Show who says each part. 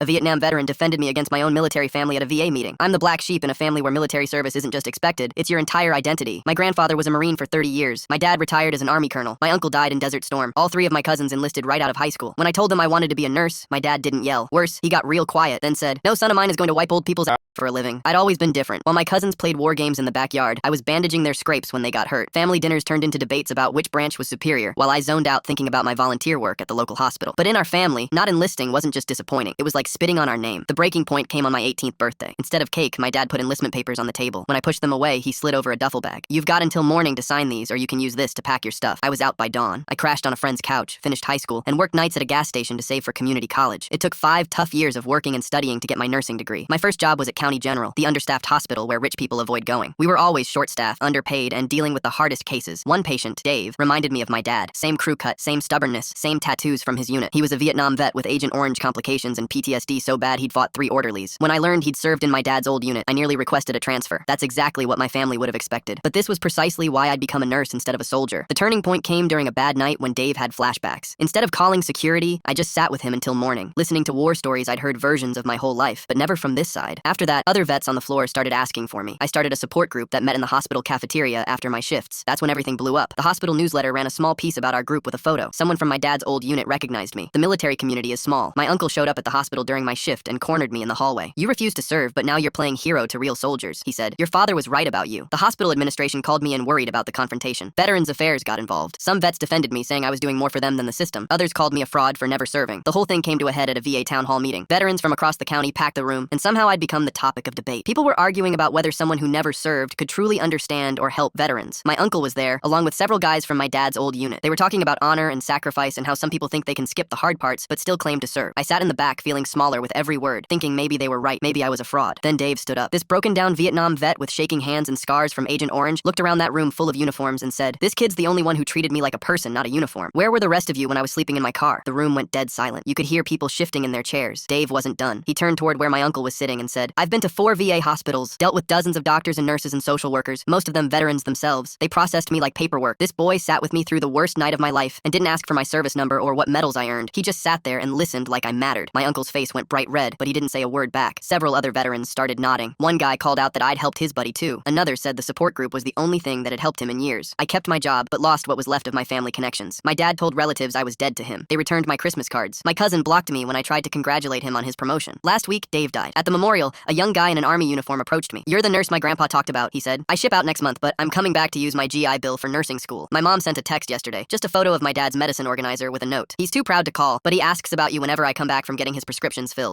Speaker 1: A Vietnam veteran defended me against my own military family at a VA meeting. I'm the black sheep in a family where military service isn't just expected, it's your entire identity. My grandfather was a Marine for 30 years. My dad retired as an Army colonel. My uncle died in Desert Storm. All three of my cousins enlisted right out of high school. When I told them I wanted to be a nurse, my dad didn't yell. Worse, he got real quiet, then said, "No son of mine is going to wipe old people's for a living." I'd always been different. While my cousins played war games in the backyard, I was bandaging their scrapes when they got hurt. Family dinners turned into debates about which branch was superior, while I zoned out thinking about my volunteer work at the local hospital. But in our family, not enlisting wasn't just disappointing. It was like spitting on our name. The breaking point came on my 18th birthday. Instead of cake, my dad put enlistment papers on the table. When I pushed them away, he slid over a duffel bag. "You've got until morning to sign these, or you can use this to pack your stuff." I was out by dawn. I crashed on a friend's couch, finished high school, and worked nights at a gas station to save for community college. It took 5 tough years of working and studying to get my nursing degree. My first job was at County General, the understaffed hospital where rich people avoid going. We were always short-staffed, underpaid, and dealing with the hardest cases. One patient, Dave, reminded me of my dad. Same crew cut, same stubbornness, same tattoos from his unit. He was a Vietnam vet with Agent Orange complications and PTSD so bad he'd fought 3 orderlies. When I learned he'd served in my dad's old unit, I nearly requested a transfer. That's exactly what my family would have expected. But this was precisely why I'd become a nurse instead of a soldier. The turning point came during a bad night when Dave had flashbacks. Instead of calling security, I just sat with him until morning, listening to war stories I'd heard versions of my whole life, but never from this side. After that, other vets on the floor started asking for me. I started a support group that met in the hospital cafeteria after my shifts. That's when everything blew up. The hospital newsletter ran a small piece about our group with a photo. Someone from my dad's old unit recognized me. The military community is small. My uncle showed up at the hospital during my shift and cornered me in the hallway. "You refused to serve, but now you're playing hero to real soldiers," he said. "Your father was right about you." The hospital administration called me in worried about the confrontation. Veterans Affairs got involved. Some vets defended me, saying I was doing more for them than the system. Others called me a fraud for never serving. The whole thing came to a head at a VA town hall meeting. Veterans from across the county packed the room, and somehow I'd become the topic of debate. People were arguing about whether someone who never served could truly understand or help veterans. My uncle was there, along with several guys from my dad's old unit. They were talking about honor and sacrifice and how some people think they can skip the hard parts but still claim to serve. I sat in the back feeling smaller with every word, thinking maybe they were right, maybe I was a fraud. Then Dave stood up. This broken down Vietnam vet with shaking hands and scars from Agent Orange looked around that room full of uniforms and said, "This kid's the only one who treated me like a person, not a uniform. Where were the rest of you when I was sleeping in my car?" The room went dead silent. You could hear people shifting in their chairs. Dave wasn't done. He turned toward where my uncle was sitting and said, "I've been to 4 VA hospitals, dealt with dozens of doctors and nurses and social workers, most of them veterans themselves. They processed me like paperwork. This boy sat with me through the worst night of my life and didn't ask for my service number or what medals I earned. He just sat there and listened like I mattered." My uncle's face went bright red, but he didn't say a word back. Several other veterans started nodding. One guy called out that I'd helped his buddy too. Another said the support group was the only thing that had helped him in years. I kept my job, but lost what was left of my family connections. My dad told relatives I was dead to him. They returned my Christmas cards. My cousin blocked me when I tried to congratulate him on his promotion. Last week, Dave died. At the memorial, a young guy in an army uniform approached me. "You're the nurse my grandpa talked about," he said. "I ship out next month, but I'm coming back to use my GI Bill for nursing school." My mom sent a text yesterday, just a photo of my dad's medicine organizer with a note. "He's too proud to call, but he asks about you whenever I come back from getting his prescriptions filled."